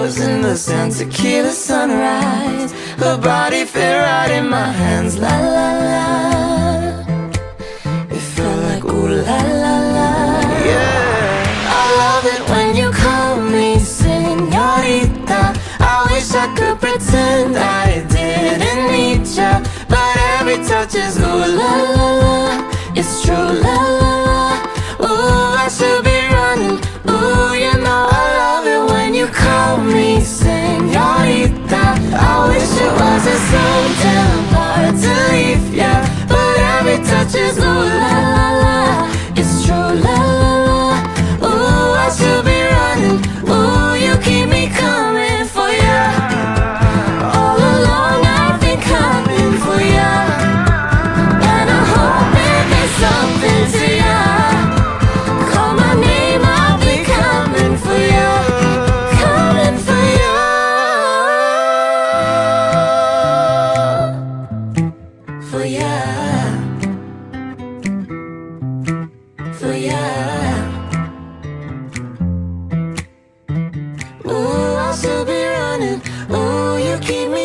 flowers in the sand, tequila sunrise. Her body fit right in my hands, la la la. It felt like ooh la la la. Yeah, I love it when you call me señorita. I wish I could pretend I didn't need ya, but every touch is ooh la la la. It's true la la la. Ooh, I should be running. Ooh, you know I love it when you call me señorita. I wish it wasn't so damn hard to leave ya, but every touch is ooh la la la. It's true la la la. Ooh, I should be running. Ooh, you keep me coming for ya. All along I've been coming for ya, and I'm hoping there's something to ya. Call my name, I'll be coming for ya, coming for ya, for ya, for ya. Ooh, I should be running. Ooh, you keep me